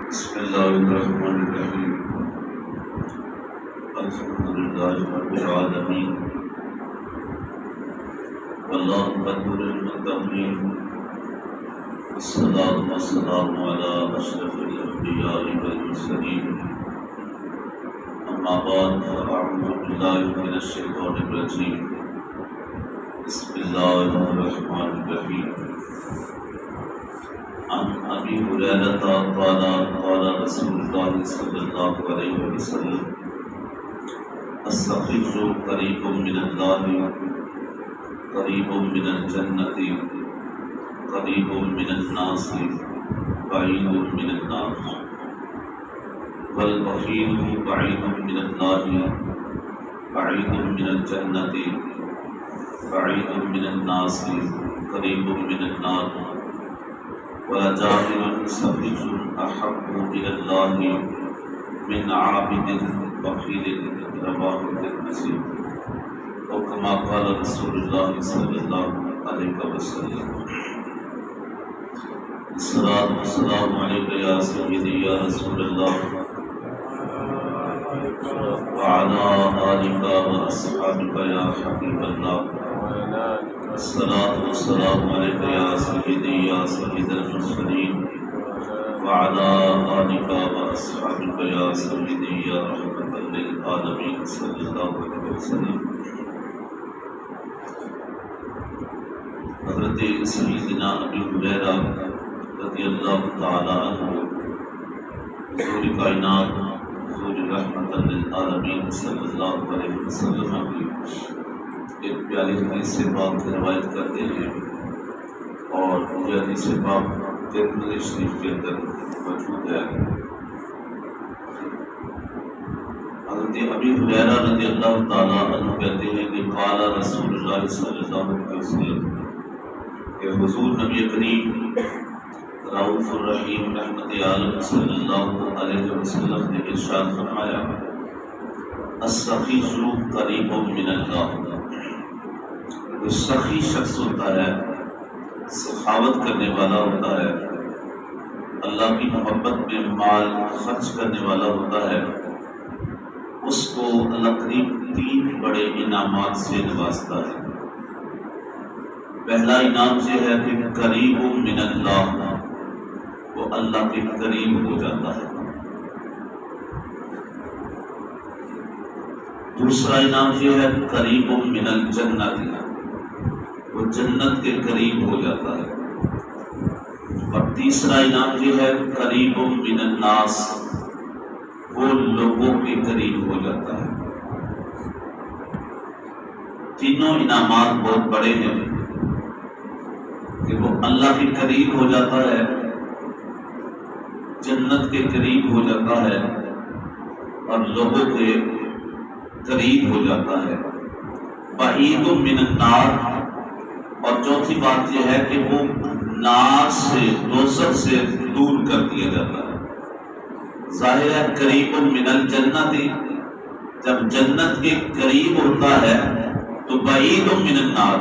بسم الله الرحمن الرحيم الحمد لله رب العالمين والعاقبة للمتقين والصلاة والسلام على أشرف الأنبياء والمرسلين أما بعد فأعوذ بالله من الشيطان الرجيم بسم الله الرحمن الرحيم عن ابي هريره قال قال رسول الله صلى الله عليه وسلم السخي قريب من الله قريب من الجنه قريب من الناس بعيد من النار والبخيل بعيد من الله بعيد من الجنه بعيد من الناس قريب من النار وَلَجَاهِلٌ سَخِيٌّ أَحَبُّ إِلَى اللَّهِ مِنْ عَابِدٍ بَخِيلٍ رواه الترمذي أو كما قال رسول الله صلى الله عليه وسلم الصلاة والسلام عليك يا سيدي يا رسول الله وعلى آلك وأصحابك يا حبيب الله الصلاة والسلام عليك يا سيدي يا سيد المرسلين وعلى آلك وأصحابك يا سيدي يا رحمة للعالمين صلى الله عليه وسلم. حضرت سیدنا ابی ہریرہ رضی اللہ تعالی عنہ حضور کائنات حضور رحمت للعالمین صلی اللہ علیہ وسلم کی ایک پیاری حدیث پاک کی روایت کرتے ہیں اور یہ حدیث پاک ترمذی شریف کے اندر موجود ہے. حضرت ابی ہریرہ رضی اللہ تعالی عنہ کہتے ہیں کہ قال رسول اللہ صلی اللہ علیہ وسلم کہ حضور نبی کریم رؤوف الرحیم رحمت عالم صلی اللہ علیہ وسلم نے ارشاد فرمایا السخی قریب من اللہ. جو سخی شخص ہوتا ہے سخاوت کرنے والا ہوتا ہے اللہ کی محبت میں مال خرچ کرنے والا ہوتا ہے اس کو اللہ قریب 3 بڑے انعامات سے نوازتا ہے. پہلا انعام یہ ہے کہ قریب من اللہ وہ اللہ کے قریب ہو جاتا ہے. دوسرا انعام یہ ہے قریب من الجنت وہ جنت کے قریب ہو جاتا ہے. اور تیسرا انعام یہ ہے قریب من الناس وہ لوگوں کے قریب ہو جاتا ہے. تینوں انعامات بہت بڑے ہیں کہ وہ اللہ کے قریب ہو جاتا ہے جنت کے قریب ہو جاتا ہے اور لوگوں کے قریب ہو جاتا ہے. بعید من النار اور چوتھی بات یہ ہے کہ وہ نار سے دوزخ سے دور کر دیا جاتا ہے. ظاہر ہے قریب من الجنت جب جنت کے قریب ہوتا ہے تو بعید من النار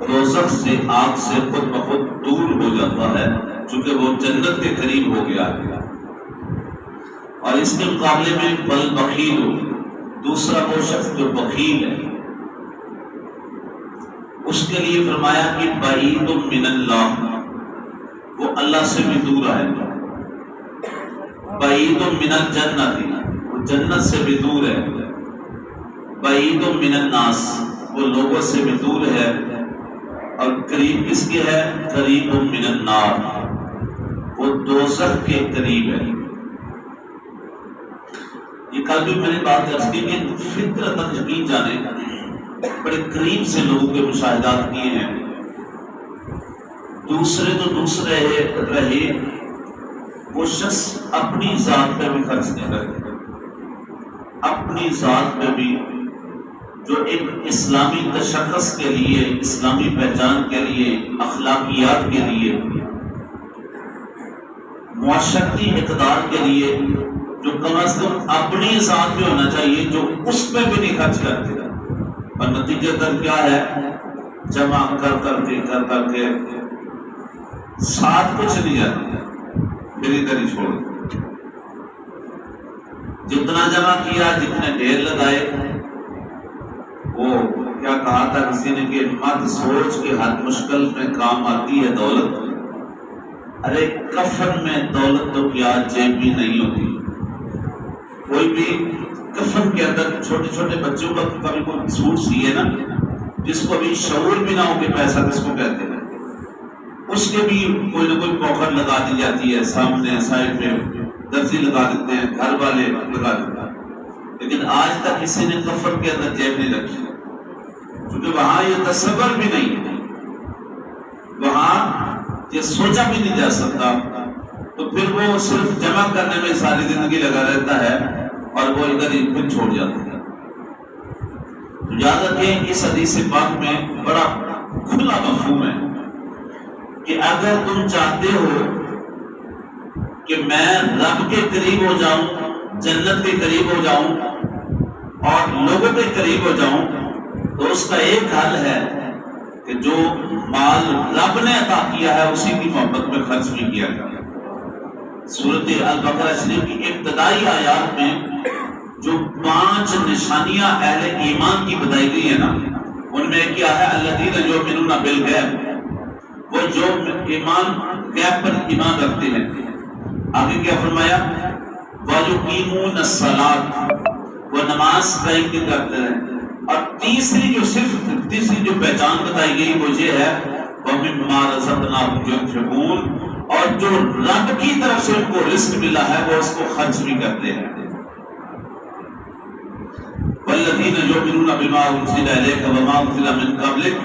دوزخ سے آگ سے خود بخود دور ہو جاتا ہے چونکہ وہ جنت کے قریب ہو گیا ہے. اور اس کے مقابلے میں والبخیل دوسرا وہ شخص جو بخیل ہے اس کے لیے فرمایا کہ بعید من اللہ وہ اللہ سے بھی دور آئے گا. بعید من الجنت وہ جنت سے بھی دور ہے. بعید من الناس وہ لوگوں سے بھی دور ہے. اور قریب کس کے ہے قریب من النار وہ دوزخ کے قریب ہے. یہ کل بھی میں نے بات عرض کی کہ فطرت یقین جانے بڑے قریب سے لوگوں کے مشاہدات کیے ہیں. دوسرے تو دوسرے رہے وہ شخص اپنی ذات پہ بھی خرچ نہیں کرتے. اپنی ذات پہ بھی جو ایک اسلامی تشخص کے لیے اسلامی پہچان کے لیے اخلاقیات کے لیے معاشرتی اقدار کے لیے جو کم از کم اپنی ذات پہ ہونا چاہیے جو اس پہ بھی نہیں خرچ کرتے. اور نتیجہ در کیا ہے جمع کر کے ساتھ کچھ نہیں جاتا پھر ادھر ہی چھوڑ. جتنا جمع کیا، جتنے ڈھیر لگائے، وہ کیا کہا تھا کسی نے کہ مت سوچ کے ہر مشکل میں کام آتی ہے دولت۔ ارے کفن میں دولت تو کیا جیب بھی نہیں ہوتی۔ کوئی بھی کفن کے اندر چھوٹے چھوٹے بچوں کا کبھی کوئی سوٹ سیے نا، جس کو بھی شعور بھی نہ ہو کہ پیسہ کس کو کہتے ہیں، اس کے بھی کوئی نہ کوئی پاکٹ لگا دی جاتی ہے، سامنے سائڈ میں درزی لگا دیتے ہیں، گھر والے لگا دیتے ہیں، لیکن آج تک کسی نے کفن کے اندر جیب نہیں رکھی، کیونکہ وہاں یہ تصور بھی نہیں ہے، وہاں یہ سوچا بھی نہیں جا سکتا، تو پھر وہ صرف جمع کرنے میں ساری زندگی لگا رہتا ہے اور وہ ادھر ہی پھر چھوڑ جاتا ہے۔ تو یاد رکھیں اس حدیث پاک میں بڑا کھلا مفہوم ہے کہ اگر تم چاہتے ہو کہ میں رب کے قریب ہو جاؤں، جنت کے قریب ہو جاؤں اور لوگوں کے قریب ہو جاؤں، تو اس کا ایک حل ہے کہ جو مال رب نے عطا کیا ہے اسی کی محبت میں خرچ بھی کیا جائے۔ سورۃ البقرہ شریف کی ابتدائی آیات میں جو 5 نشانیاں اہل ایمان کی بتائی گئی ہے نا، ان میں کیا ہے؟ الذین یؤمنون بالغیب، وہ جو ایمان غیب پر ایمان رکھتے ہیں۔ آگے کیا فرمایا؟ وَيُقِيمُونَ الصَّلَاةَ، وہ نماز قائم کرتے ہیں۔ اور تیسری جو پہچان بتائی گئی وہ یہ ہے وَمِمَّا رَزَقْنَاهُمْ يُنْفِقُونَ، اور جو رب کی طرف سے ان کو رزق ملا ہے وہ اس کو خرچ بھی کرتے ہیں۔ وَالَّذِينَ يُؤْمِنُونَ بِمَا أُنزِلَ إِلَيْكَ وَمَا أُنزِلَ مِن قَبْلِكَ،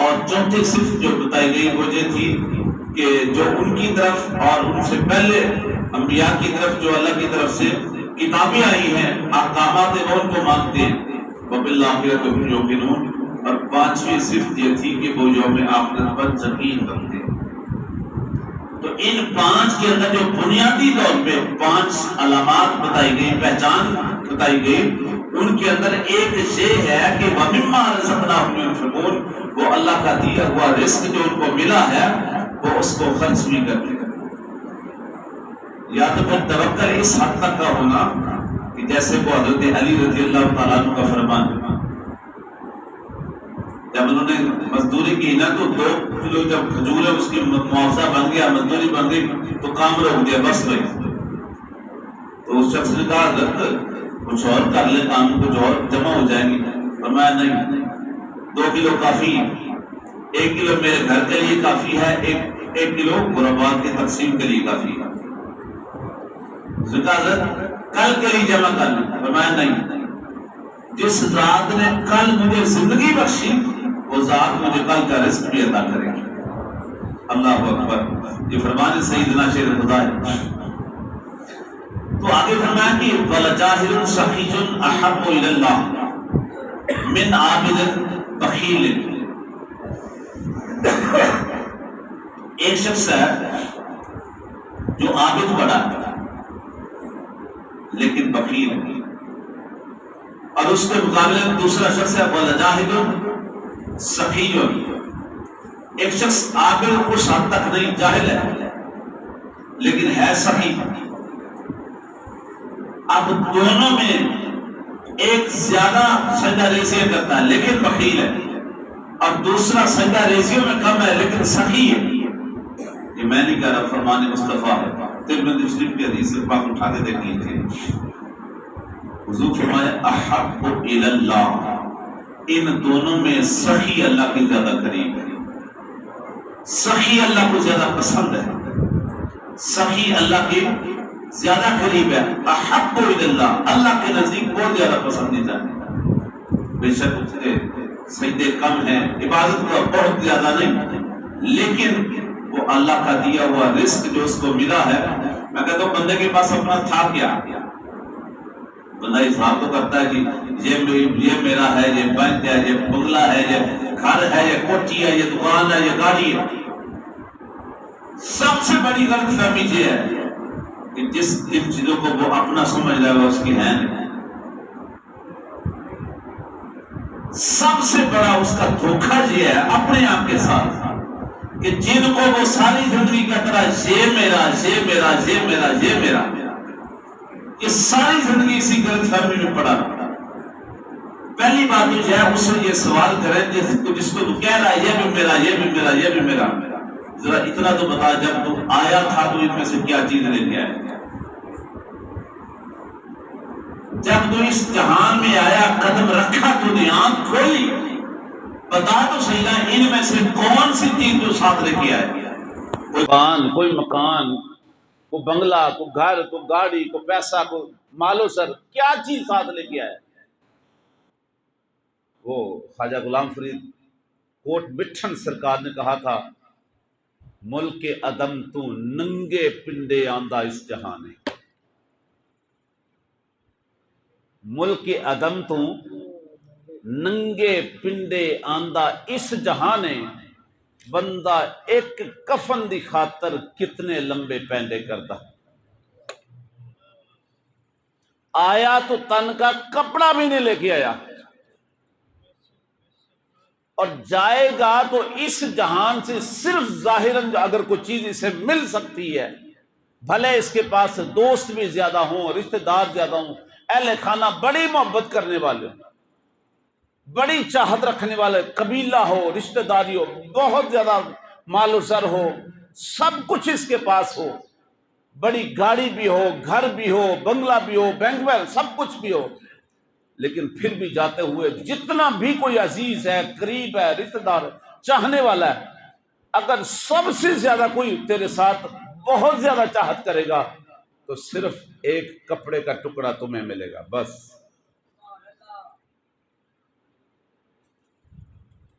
اور چوتھی صفت جو بتائی گئی وہ یہ تھی کہ جو ان کی طرف اور ان سے پہلے انبیاء کی طرف جو اللہ کی طرف سے کتابیں آئی ہیں، احکامات ہیں، وہ ان کو مانتے ہیں۔ وَبِالْآخِرَةِ هُمْ يُوقِنُونَ، اور 5ویں صفت یہ تھی کہ وہ یوم آخرت پر یقین رکھتے ہیں۔ تو ان 5 کے اندر جو بنیادی طور پہ 5 علامات بتائی گئی، پہچان بتائی گئی، ان کے اندر ایک یہ ہے کہ وَمِمَّا رَزَقْنَاهُمْ يُنْفِقُونَ، وہ اللہ کا دیا ہوا رزق جو ان کو ملا ہے وہ اس کو خرچ بھی کرتے ہیں۔ یا تو پھر توکل اس حد تک کا ہونا کہ جیسے وہ حضرت علی رضی اللہ تعالیٰ عنہ کا فرمان ہے، جب انہوں نے مزدوری کی نا تو 2 کلو جب کھجور ہے اس کی معاوضہ بن گیا، مزدوری بن گئی تو کام رک گیا، بس گئی۔ تو اس شخص نے کہا حضرت کچھ اور کر لے، کام کچھ اور جمع ہو جائیں گے۔ فرمایا نہیں، 2 کلو کافی ہے، 1 کلو میرے گھر کے لیے کافی ہے، 1 کلو غرباء کی تقسیم کے لیے کافی ہے۔ حضرت کل کے لیے جمع کر لیں۔ فرمایا نہیں، جس ذات نے کل مجھے زندگی بخشی وہ ذات مجھے کل کا رزق بھی عطا کرے گی۔ اللہ اکبر، یہ فرمان سیدنا شیر خدا ہے۔ تو آگے فرمایا کہ وَلَجَاهِلٌ سَخِيٌّ أَحَبُّ إِلَى اللَّهِ مِنْ عَابِدٍ بَخِيلٍ، ایک شخص ہے جو عابد بڑا ہے لیکن بخیل ہے، اور اس کے مقابلے میں دوسرا شخص ہے وَلَجَاهِلٌ سَخِيٌّ، ایک شخص عابد اس حد تک نہیں، جاہل ہے لیکن ہے سخی۔ اب دونوں میں ایک زیادہ سجدہ ریزیاں کرتا ہے لیکن بخیل ہے، اور دوسرا سجدہ ریزیوں میں کم ہے لیکن سخی ہے۔ یہ میں نہیں کہہ رہا، فرمان مصطفیٰ ہے، ترمذی شریف کی حدیث سے پاک اٹھا کے دیکھ لیجیے۔ حضور فرمایا احب الی اللہ، ان دونوں میں سخی اللہ کے زیادہ قریب ہے، سخی اللہ کو زیادہ پسند ہے، سخی اللہ کے زیادہ قریب ہے۔ احب الی اللہ، اللہ کے نزدیک بہت زیادہ پسندیدہ ہے۔ بے شک اس کے سجدے کم ہیں، عبادت کا بہت زیادہ نہیں، لیکن وہ اللہ کا دیا ہوا رزق جو اس کو ملا ہے، میں کہتا ہوں بندے کے پاس اپنا تھا کیا؟ بندہ حساب تو کرتا ہے کہ یہ میرا ہے، یہ بینک ہے، یہ بنگلہ ہے، یہ گھر ہے، یہ کوٹھی ہے، یہ دکان ہے، یہ گاڑی ہے۔ سب سے بڑی غلط فہمی یہ ہے کہ جن چیزوں کو وہ اپنا سمجھ رہا ہے وہ اس کی ہے نہیں۔ سب سے بڑا اس کا دھوکہ یہ ہے اپنے آپ کے ساتھ کہ جن کو وہ ساری زندگی کا طرح یہ میرا، یہ میرا، یہ میرا، یہ میرا، یہ ساری زندگی اسی غلط فہمی میں پڑا۔ پہلی بات تو ہے اس سے یہ سوال کریں جس کو کہہ رہا ہے یہ بھی میرا، یہ بھی میرا، یہ بھی میرا، ذرا اتنا تو بتا جب تو آیا تھا تو ان میں سے کیا چیز لے کے آیا؟ جب تو اس جہان میں آیا قدم رکھا تو نے آنکھ کھولی، بتا تو صحیح نا ان میں سے کون سی چیز جو ساتھ لے کے آیا؟ کوئی مکان، کوئی بنگلہ، کوئی گھر، کوئی گاڑی، کوئی پیسہ، کوئی مال و سر، کیا چیز ساتھ لے کے آیا؟ وہ خواجہ غلام فرید کوٹ مٹھن سرکار نے کہا تھا، ملک عدم تو ننگے پنڈے آندہ اس جہانے، ملک عدم تو ننگے پنڈے آندہ اس جہانے، بندہ ایک کفن دی خاطر کتنے لمبے پینڈے کرتا۔ آیا تو تن کا کپڑا بھی نہیں لے کے آیا، اور جائے گا تو اس جہان سے صرف ظاہراً اگر کوئی چیز اسے مل سکتی ہے، بھلے اس کے پاس دوست بھی زیادہ ہوں، رشتہ دار زیادہ ہوں، اہل خانہ بڑی محبت کرنے والے ہوں، بڑی چاہت رکھنے والے قبیلہ ہو، رشتہ داری ہو، بہت زیادہ مال و زر ہو، سب کچھ اس کے پاس ہو، بڑی گاڑی بھی ہو، گھر بھی ہو، بنگلہ بھی ہو، بینک بیلنس سب کچھ بھی ہو، لیکن پھر بھی جاتے ہوئے جتنا بھی کوئی عزیز ہے، قریب ہے، رشتہ دار چاہنے والا ہے، اگر سب سے زیادہ کوئی تیرے ساتھ بہت زیادہ چاہت کرے گا تو صرف ایک کپڑے کا ٹکڑا تمہیں ملے گا بس۔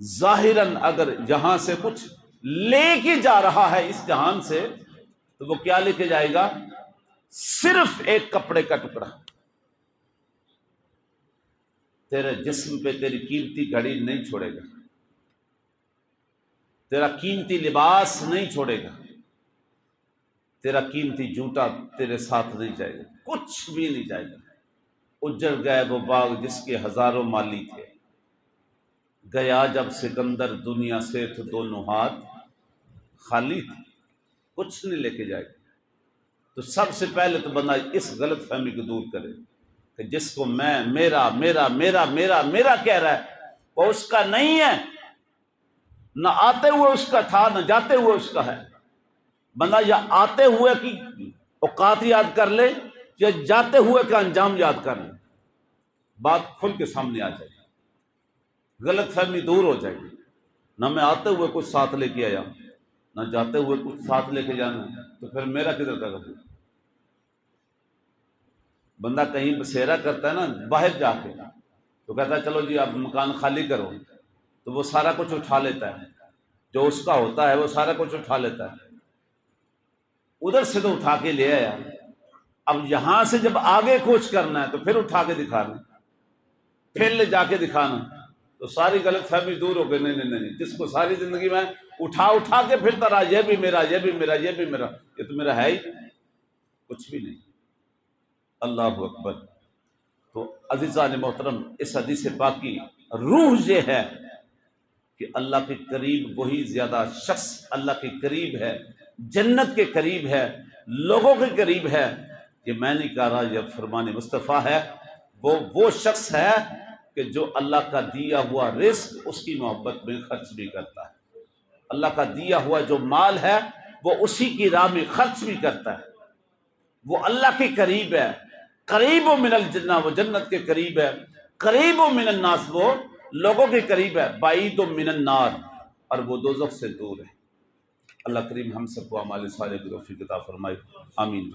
ظاہراً اگر یہاں سے کچھ لے کے جا رہا ہے اس جہان سے تو وہ کیا لے کے جائے گا؟ صرف ایک کپڑے کا ٹکڑا۔ تیرے جسم پہ تیری قیمتی گھڑی نہیں چھوڑے گا، تیرا قیمتی لباس نہیں چھوڑے گا، تیرا قیمتی جوتا تیرے ساتھ نہیں جائے گا، کچھ بھی نہیں جائے گا۔ اجڑ گئے وہ باغ جس کے ہزاروں مالی تھے، گیا جب سکندر دنیا سے تو دونوں ہاتھ خالی تھے، کچھ نہیں لے کے جائے گا۔ تو سب سے پہلے تو بندہ اس غلط فہمی کو دور کرے کہ جس کو میں میرا میرا میرا میرا میرا کہہ رہا ہے وہ اس کا نہیں ہے، نہ آتے ہوئے اس کا تھا نہ جاتے ہوئے اس کا ہے۔ بندہ یا آتے ہوئے کی اوقات یاد کر لے یا جاتے ہوئے کا انجام یاد کر لے، بات کھل کے سامنے آ جائے گی، غلط فہمی دور ہو جائے گی۔ نہ میں آتے ہوئے کچھ ساتھ لے کے آیا، نہ جاتے ہوئے کچھ ساتھ لے کے جانا، تو پھر میرا کدھر کا رکھوں؟ بندہ کہیں بسیرا کرتا ہے نا باہر جا کے، تو کہتا ہے چلو جی آپ مکان خالی کرو، تو وہ سارا کچھ اٹھا لیتا ہے، جو اس کا ہوتا ہے وہ سارا کچھ اٹھا لیتا ہے، ادھر سے تو اٹھا کے لے آیا، اب یہاں سے جب آگے کوچ کرنا ہے تو پھر اٹھا کے دکھانا، پھر لے جا کے دکھانا، تو ساری غلط فہمی دور ہو گئی۔ نہیں، جس کو ساری زندگی میں اٹھا کے پھرتا رہا، یہ بھی میرا، یہ بھی میرا، یہ بھی میرا، یہ تو میرا ہے ہی کچھ بھی نہیں۔ اللہ اکبر۔ تو عزیزان محترم، اس حدیث پاک کی روح یہ ہے کہ اللہ کے قریب وہی زیادہ شخص اللہ کے قریب ہے، جنت کے قریب ہے، لوگوں کے قریب ہے، کہ میں نہیں کہہ رہا یہ فرمان مصطفیٰ ہے، وہ شخص ہے کہ جو اللہ کا دیا ہوا رزق اس کی محبت میں خرچ بھی کرتا ہے، اللہ کا دیا ہوا جو مال ہے وہ اسی کی راہ میں خرچ بھی کرتا ہے، وہ اللہ کے قریب ہے، قریب من الجنہ، وہ جنت کے قریب ہے، قریب من الناس، وہ لوگوں کے قریب ہے، بعید من النار، اور وہ دوزخ سے دور ہے۔ اللہ کریم ہم سب کو اعمال صالحہ کی توفیق عطا فرمائے، آمین۔